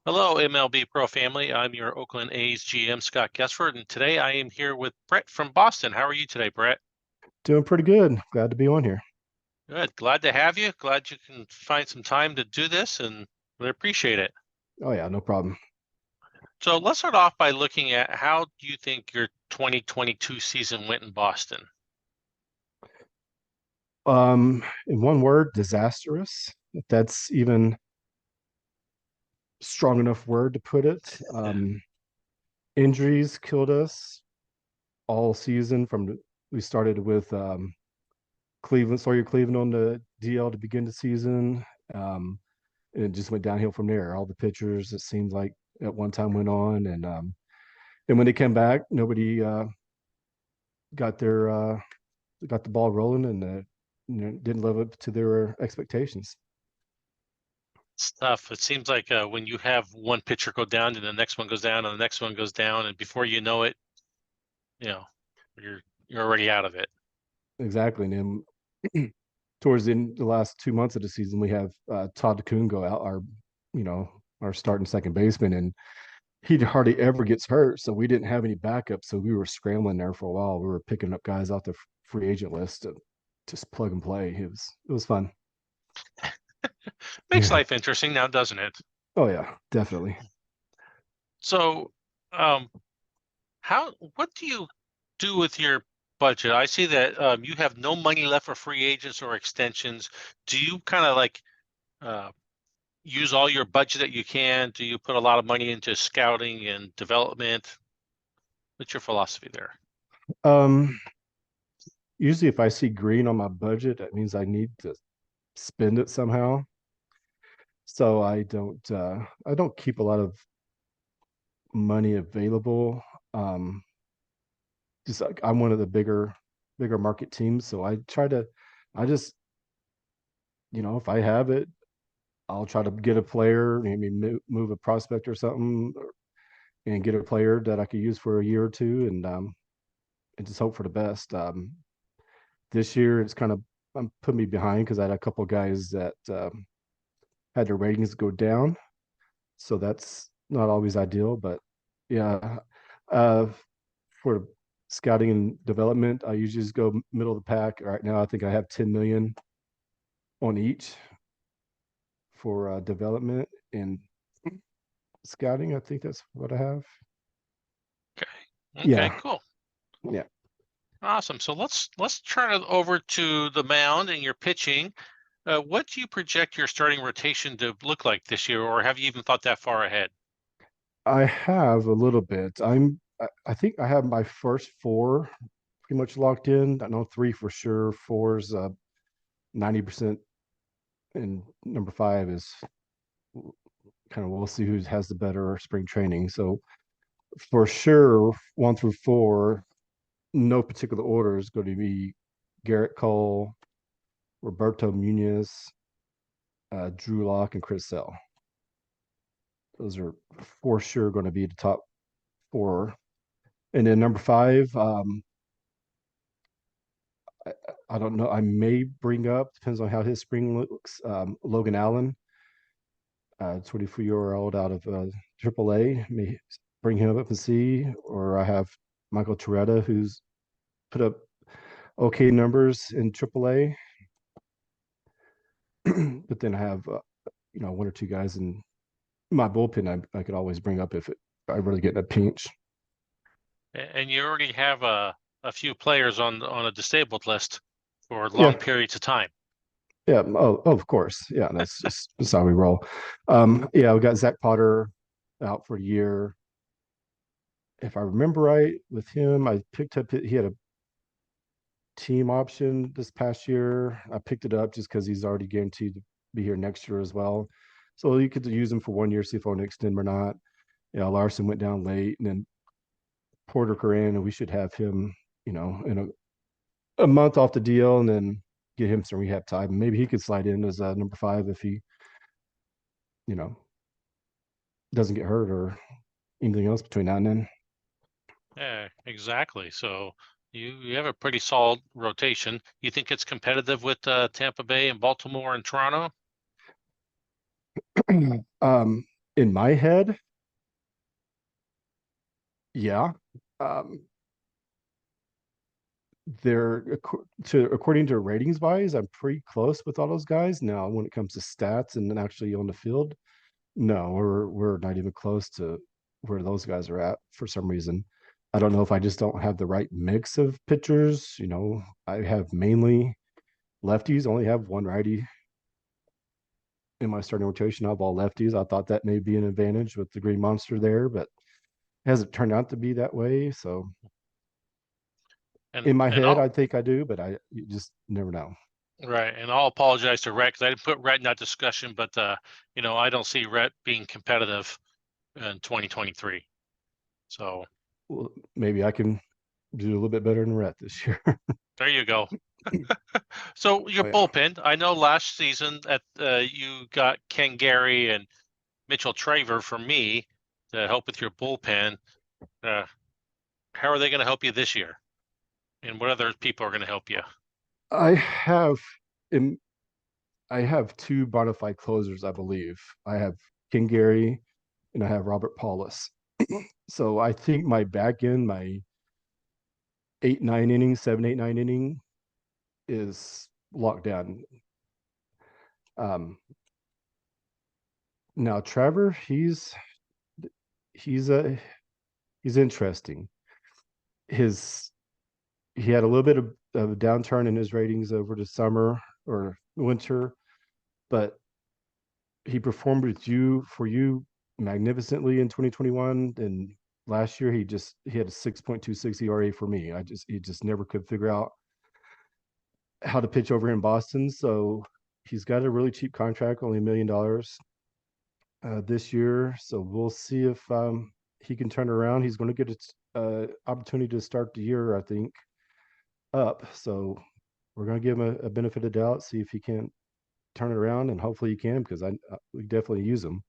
Hello, MLB Pro family. I'm your Oakland A's GM, Scott Guessford, and today I am here with Brett from Boston. How are you today, Brett? Doing pretty good. Glad to be on here. Good. Glad to have you. Glad you can find some time to do this, and we appreciate it. Oh yeah, no problem. So let's start off by looking at how do you think your 2022 season went in Boston? In one word, disastrous. If that's even strong enough word to put it. Injuries killed us all season. We started with Cleveland, Sawyer Cleveland on the DL to begin the season. And it just went downhill from there. All the pitchers, it seemed like at one time went on, and when they came back, nobody got their got the ball rolling, and didn't live up to their expectations. It's tough. It seems like when you have one pitcher go down, and the next one goes down, and the next one goes down, and before you know it, you know, you're already out of it. Exactly. And then towards the last 2 months of the season, we have Todd DeCoon go out, our starting second baseman, and he hardly ever gets hurt. So we didn't have any backup. So we were scrambling there for a while. We were picking up guys off the free agent list to just plug and play. It was fun. Makes Yeah. life interesting now, doesn't it? Oh yeah, definitely. So, um, what do you do with your budget? I see that you have no money left for free agents or extensions. Do you kind of like uh, use all your budget that you can? Do you put a lot of money into scouting and development? What's your philosophy there? Um, Usually if I see green on my budget, that means I need to spend it somehow. So I don't keep a lot of money available. Um, just like I'm one of the bigger market teams, so I just if I have it, I'll try to get a player, maybe move a prospect or something, and get a player that I could use for a year or two, and just hope for the best. This year it's kind of put me behind because I had a couple of guys that had their ratings go down, so that's not always ideal, but yeah. Uh, for scouting and development, I usually just go middle of the pack. Right now, I think I have 10 million on each for development and scouting. I think that's what I have. Okay. Okay, Yeah, cool. yeah. Awesome. So let's turn it over to the mound and your pitching. What do you project your starting rotation to look like this year, or have you even thought that far ahead? I have a little bit. I think I have my first four pretty much locked in. I know three for sure. Four's 90%, and number five is kind of we'll see who has the better spring training. So for sure, one through four, no particular order is going to be Garrett Cole, Roberto Munoz, Drew Lock, and Chris Sale. Those are for sure going to be the top four. And then number five, I, I don't know. I may bring up, depends on how his spring looks, Logan Allen, 24-year-old out of AAA. May bring him up and see. Or I have Michael Toretta, who's put up okay numbers in AAA. But then I have, one or two guys in my bullpen I could always bring up if I really get in a pinch. And you already have a few players on a disabled list for long Yeah, periods of time. yeah. Oh, of course. Yeah, that's how we roll. Yeah, we got Zach Potter out for a year. If I remember right, with him, I picked up. He had a team option this past year. I picked it up just because he's already guaranteed to be here next year as well. So you could use him for 1 year, see if I want to extend him or not. Yeah, Larson went down late, and then Porter Coran, and we should have him, in a month off the deal, and then get him some rehab time. Maybe he could slide in as number five if he, you know, doesn't get hurt or anything else between now and then. Yeah, exactly. So you have a pretty solid rotation. You think it's competitive with Tampa Bay and Baltimore and Toronto? um, In my head, yeah. Um, according to ratings wise, I'm pretty close with all those guys. Now, when it comes to stats and then actually on the field, no, we're not even close to where those guys are at for some reason. I don't know if I just don't have the right mix of pitchers. I have mainly lefties, only have one righty in my starting rotation. I have all lefties. I thought that may be an advantage with the Green Monster there, but it hasn't turned out to be that way. So And in my and head, I I'll think I do, but you just never know. right, and I'll apologize to Rhett because I didn't put Rhett in that discussion, but I don't see Rhett being competitive in 2023. So Well, maybe I can do a little bit better than Rhett this year. there you go. So your Oh yeah. bullpen, I know last season at you got Ken Gary and Mitchell Traver from me to help with your bullpen. Uh, how are they going to help you this year? And what other people are going to help you? I have in I have two bona fide closers, I believe. I have King Gary and I have Robert Paulus. So I think my back end, my 8, 9 inning, 7, 8, 9 inning is locked down. Um, Now Trevor, he's a he's interesting. His He had a little bit of a downturn in his ratings over the summer or winter, but he performed for you magnificently in 2021. And last year he had a 6.26 ERA for me. He just never could figure out how to pitch over in Boston. So he's got a really cheap contract, only $1 million this year. So we'll see if he can turn around. He's going to get an opportunity to start the year, I think, up. So we're going to give him a benefit of the doubt, see if he can turn it around, and hopefully he can because we definitely use him.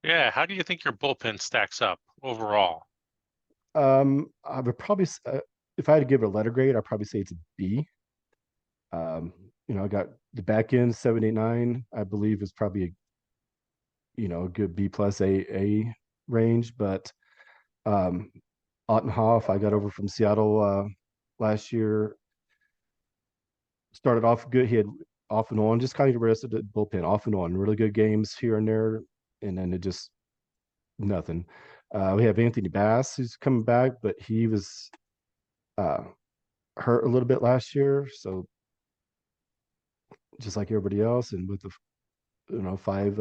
Yeah, how do you think your bullpen stacks up overall? I would probably, if I had to give it a letter grade, I'd probably say it's a B. Um, I got the back end 7, 8, 9. I believe is probably a good B plus A range, but um, Ottenhoff, I got over from Seattle last year. Started off good. He had off and on, just kind of the rest of the bullpen, off and on, really good games here and there, and then it just nothing. We have Anthony Bass who's coming back, but he was uh, hurt a little bit last year, so just like everybody else, and with the five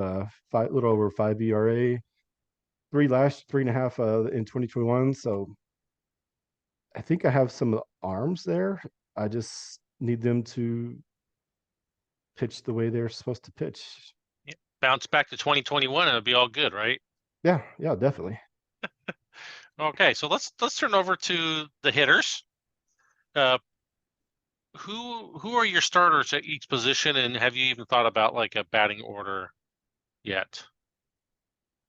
little over 5 ERA, 3.5 in 2021. So I think I have some arms there. I just need them to pitch the way they're supposed to pitch. Yeah, bounce back to 2021 and it'll be all good, right? Yeah, yeah, definitely. Okay, so let's turn over to the hitters. Uh, who are your starters at each position, and have you even thought about like a batting order yet?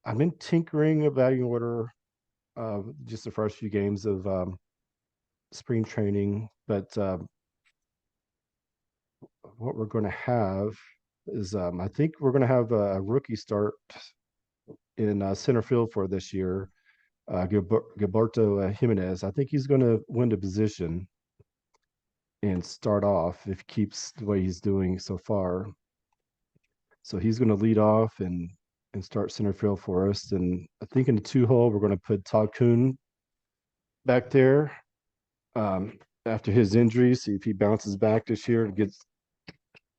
I've been tinkering a batting order just the first few games of spring training, but what we're going to have is I think we're going to have a rookie start in center field for this year, Gilberto Jimenez. I think he's going to win the position and start off if he keeps the way he's doing so far. So he's going to lead off and start center field for us. And I think in the 2 hole we're going to put Todd Kuhn back there um, after his injury. See if he bounces back this year and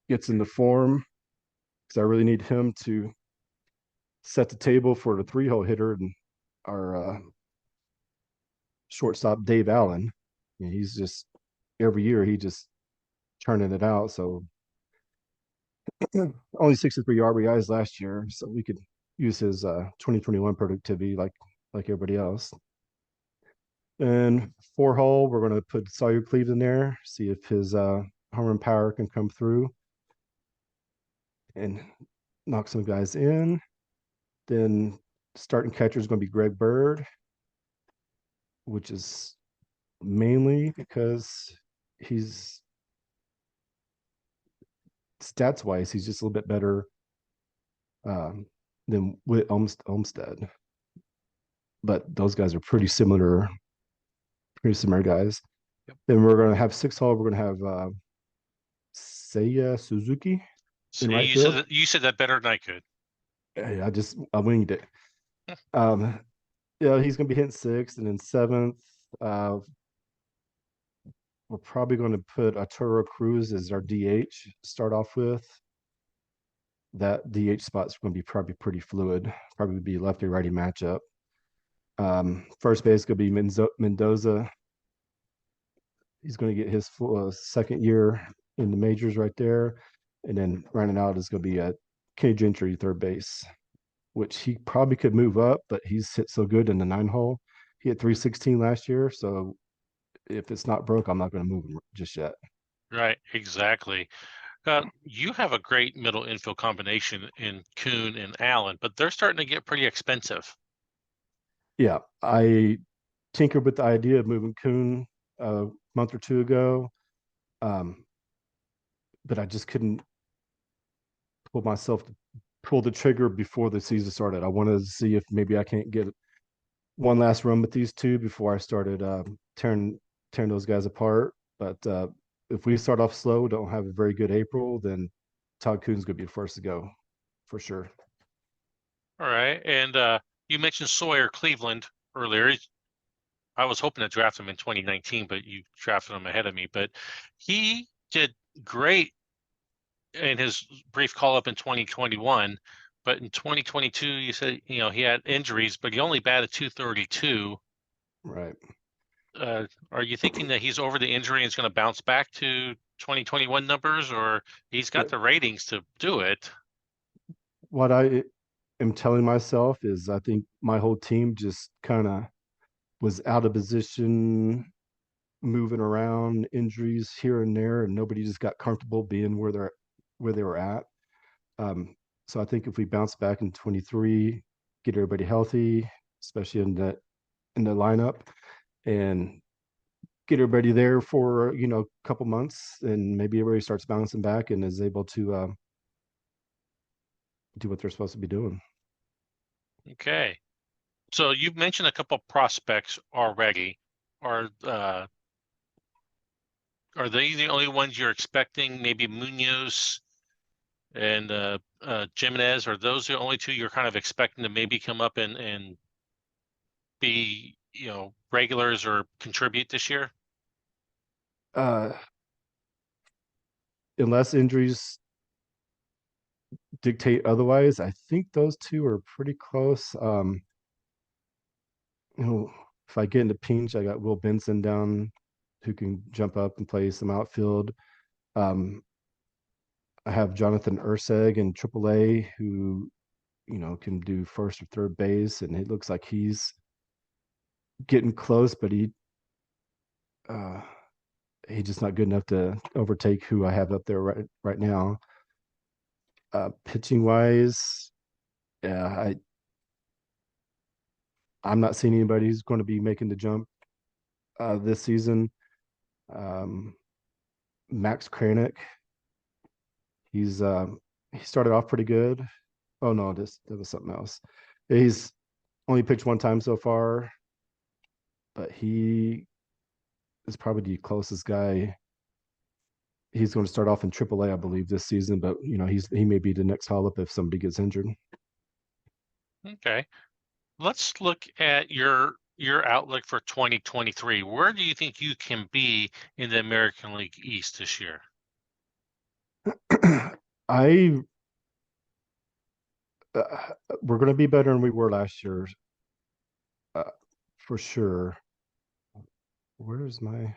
gets into form because I really need him to set the table for the 3 hole hitter and our shortstop Dave Allen. And he's just every year he just turning it out. So only 63 RBIs last year, so we could use his 2021 productivity like everybody else. And 4 hole, we're going to put Sawyer Cleveland there, see if his home run power can come through and knock some guys in. Then starting catcher is going to be Greg Bird, which is mainly because he's stats wise, he's just a little bit better then with Olmstead. But those guys are pretty similar guys. Yep. Then we're gonna have 6 hole. We're gonna have Seiya Suzuki in See, right field. you said that better than I could. Hey, I winged it. Um, yeah, he's gonna be hitting sixth, and then seventh. Uh, we're probably going to put Arturo Cruz as our DH. Start off with that DH spot's going to be probably pretty fluid. Probably be lefty righty matchup. First base going to be Mendoza. He's going to get his second year in the majors right there, and then running out is going to be Kenny Gentry third base, which he probably could move up, but he's hit so good in the 9 hole. He hit 316 last year, so if it's not broke, I'm not going to move him just yet. Right, exactly. You have a great middle infield combination in Kuhn and Allen, but they're starting to get pretty expensive. Yeah, I tinkered with the idea of moving Kuhn a month or two ago, um, but I just couldn't pull myself to pull the trigger before the season started. I wanted to see if maybe I can't get one last run with these two before I started tearing those guys apart. But if we start off slow, don't have a very good April, then Todd Kuhn's going to be the first to go for sure. All right, and you mentioned Sawyer Cleveland earlier. I was hoping to draft him in 2019, but you drafted him ahead of me. But he did great in his brief call up in 2021. But in 2022, you said, he had injuries, but he only batted 232. Right. Are you thinking that he's over the injury and is going to bounce back to 2021 numbers, or he's got the ratings to do it? What I am telling myself is I think my whole team just kind of was out of position, moving around, injuries here and there, and nobody just got comfortable being where they were at. Um, so I think if we bounce back in 23, get everybody healthy, especially in the lineup, and get everybody there for a couple months, and maybe everybody starts bouncing back and is able to do what they're supposed to be doing. Okay. So you've mentioned a couple prospects already. Are are they the only ones you're expecting? Maybe Munoz and Jimenez, are those the only two you're kind of expecting to maybe come up and be, regulars or contribute this year? Uh, unless injuries dictate otherwise, I think those two are pretty close. If I get into pinch, I got Will Benson down who can jump up and play some outfield. Um, I have Jonathan Urseg in AAA who, can do first or third base, and it looks like he's getting close, but uh, he's just not good enough to overtake who I have up there right now. Pitching wise, yeah, I'm not seeing anybody who's going to be making the jump this season. Um, Max Kranick, he's he started off pretty good. Oh no, that was something else. He's only pitched one time so far, but he is probably the closest guy. He's going to start off in AAA, I believe, this season. But he may be the next call up if somebody gets injured. Okay. Let's look at your outlook for 2023. Where do you think you can be in the American League East this year? I uh, we're going to be better than we were last year, uh, for sure. Where's my?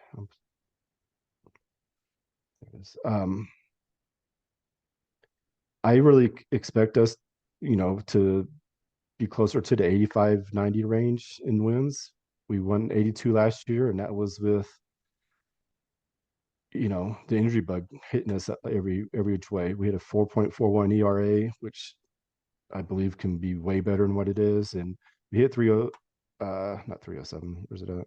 I really expect us, to be closer to the 85, 90 range in wins. We won 82 last year, and that was with the injury bug hitting us every which way. We had a 4.41 ERA, which I believe can be way better than what it is, and we hit 30, not 307. Where's it at?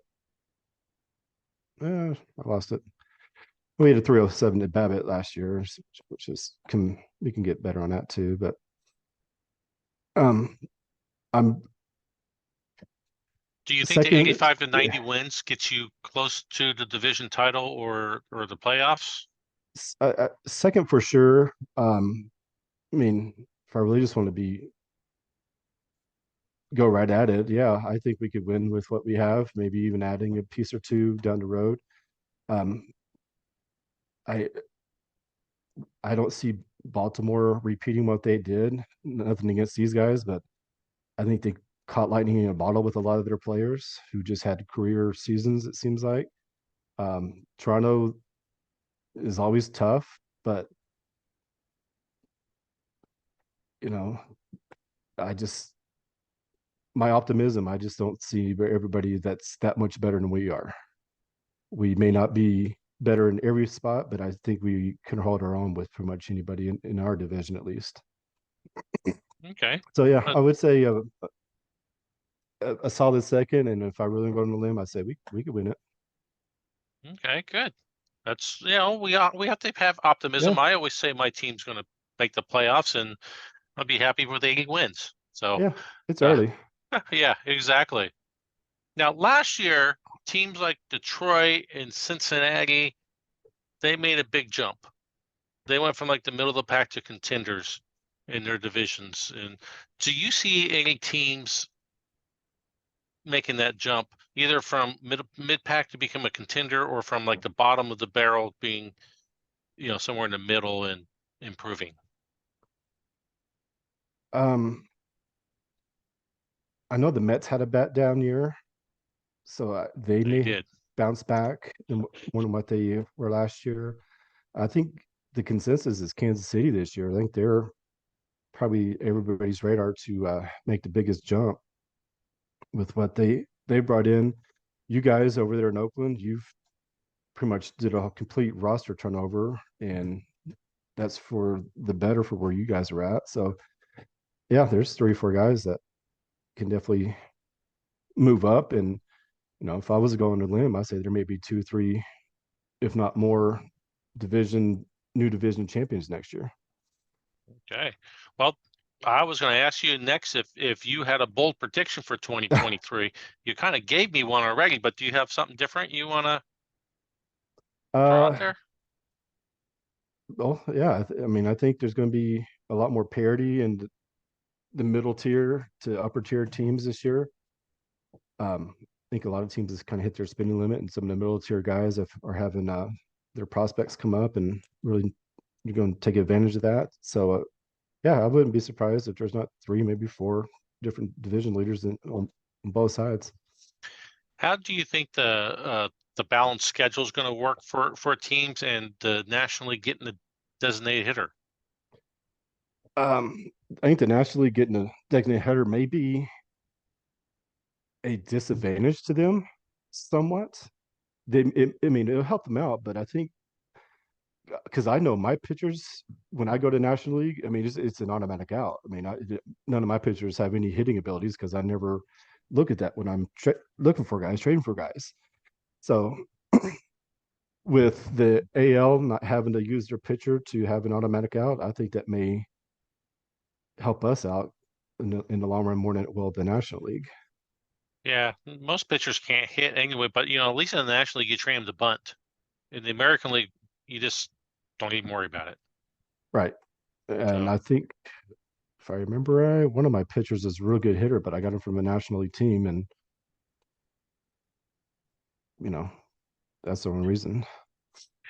I lost it. We had a 307 at Babbitt last year, which is we can get better on that too. But Um, I'm Do you think the second. 85 to 90 wins gets you close to the division title or the playoffs? Second for sure. I mean, if I really just want to be go right at it, yeah, I think we could win with what we have. Maybe even adding a piece or two down the road. Um, I I don't see Baltimore repeating what they did. Nothing against these guys, but I think they caught lightning in a bottle with a lot of their players who just had career seasons. It seems like Toronto is always tough, but you know, I just my optimism. I just don't see everybody that's that much better than we are. We may not be better in every spot, but I think we can hold our own with pretty much anybody in our division at least. Okay. So yeah, Uh, I would say a solid second, and if I really go on the limb, I say we could win it. okay, good. That's, we have to have Yeah, optimism. I always say my team's going to make the playoffs, and I'll be happy with 80 wins. So, yeah, it's uh, early. yeah, exactly. Now, last year, teams like Detroit and Cincinnati, they made a big jump. They went from like the middle of the pack to contenders in their divisions. And do you see any teams making that jump, either from mid pack to become a contender, or from like the bottom of the barrel being, somewhere in the middle and improving? Um, I know the Mets had a bat down year, so they They may did. bounce back in one of what they were last year. I think the consensus is Kansas City this year. I think they're probably everybody's radar to make the biggest jump with what they brought in. You guys over there in Oakland, you've pretty much did a complete roster turnover, and that's for the better for where you guys are at. So yeah, there's 3 or 4 guys that can definitely move up. And if I was going to limb, I say there may be 2, 3, if not more, division new division champions next year. Okay. Well, I was going to ask you next if you had a bold prediction for 2023. You kind of gave me one already, but do you have something different you want to throw out uh, there? well, yeah, I mean, I think there's going to be a lot more parity in the middle tier to upper tier teams this year. I think a lot of teams has kind of hit their spending limit, and some of the middle tier guys are having their prospects come up, and really you're going to take advantage of that. So yeah, I wouldn't be surprised if there's not 3, maybe 4 different division leaders on both sides. How do you think the balanced schedule is going to work for teams and the National League getting the designated hitter? Um, I think the National League getting a designated header may be a disadvantage to them somewhat. I mean, it'll help them out, but I think because I know my pitchers when I go to National League, I mean, it's an automatic out. I mean, none of my pitchers have any hitting abilities because I never look at that when I'm looking for guys, trading for guys. So with the AL not having to use their pitcher to have an automatic out, I think that may help us out in the long run more than it will the National League. Yeah, most pitchers can't hit anyway, but at least in the National League, you train them to bunt. In the American League, you just don't even worry about it. Right. And So, I think if I remember right, one of my pitchers is a real good hitter, but I got him from a National League team, and you know that's the only reason.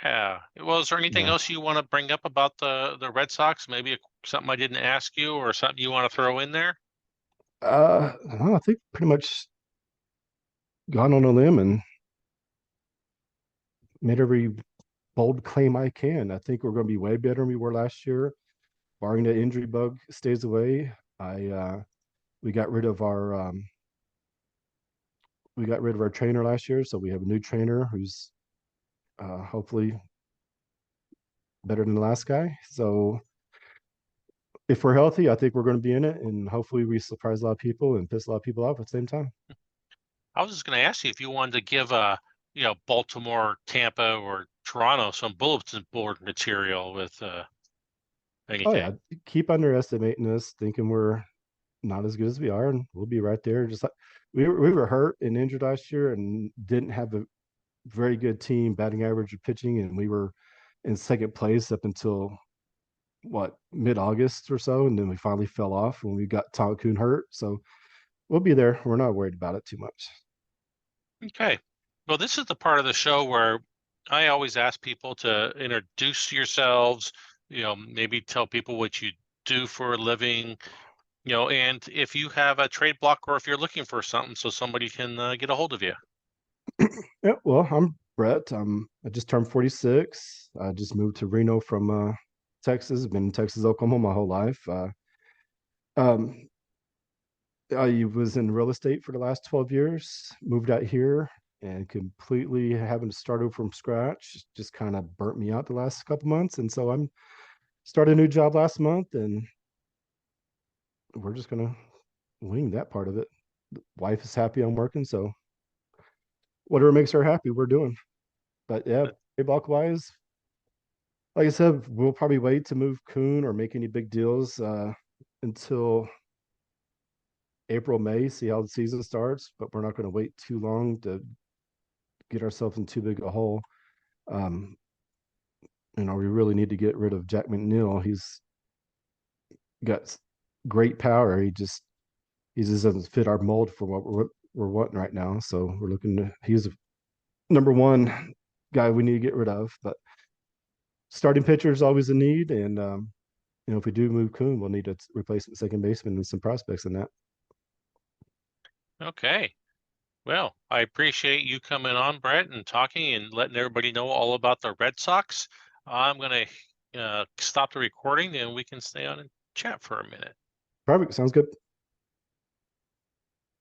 yeah. Well, is there anything Yeah. else you want to bring up about the Red Sox? Maybe something I didn't ask you, or something you want to throw in there? I think pretty much gone on a limb and made every bold claim I can. I think we're going to be way better than we were last year, barring the injury bug stays away. I we got rid of our trainer last year, so we have a new trainer who's hopefully better than the last guy. So if we're healthy, I think we're going to be in it, and hopefully we surprise a lot of people and piss a lot of people off at the same time. I was just going to ask you if you wanted to give Baltimore, Tampa, or Toronto some bulletin board material with Oh anything. yeah, keep underestimating us, thinking we're not as good as we are, and we'll be right there. Just like we were hurt and injured last year, and didn't have a very good team batting average of pitching, and we were in second place up until what, mid-August or so, and then we finally fell off when we got Tom Kuhn hurt. So we'll be there. We're not worried about it too much. Okay. Well, this is the part of the show where I always ask people to introduce yourselves, maybe tell people what you do for a living, and if you have a trade block or if you're looking for something so somebody can get a hold of you. Yeah, well, I'm Brett. I just turned 46. I just moved to Reno from Texas. Been in Texas, Oklahoma my whole life. Um, I was in real estate for the last 12 years, moved out here and completely having to start over from scratch just kind of burnt me out the last couple months. And so I'm started a new job last month, and we're just gonna wing that part of it. Wife is happy I'm working, so whatever makes her happy, we're doing. But yeah, block wise, like I said, we'll probably wait to move Coon or make any big deals until April, May, see how the season starts. But we're not going to wait too long to get ourselves in too big a hole. Um, we really need to get rid of Jack McNeil. He's got great power. He just doesn't fit our mold for what we're wanting right now. So we're looking to he's number one guy we need to get rid of. But starting pitcher is always a need, and if we do move Kuhn, we'll need a replacement second baseman and some prospects in that. Okay. Well, I appreciate you coming on, Brett, and talking and letting everybody know all about the Red Sox. I'm going to stop the recording and we can stay on and chat for a minute. Perfect. Sounds good.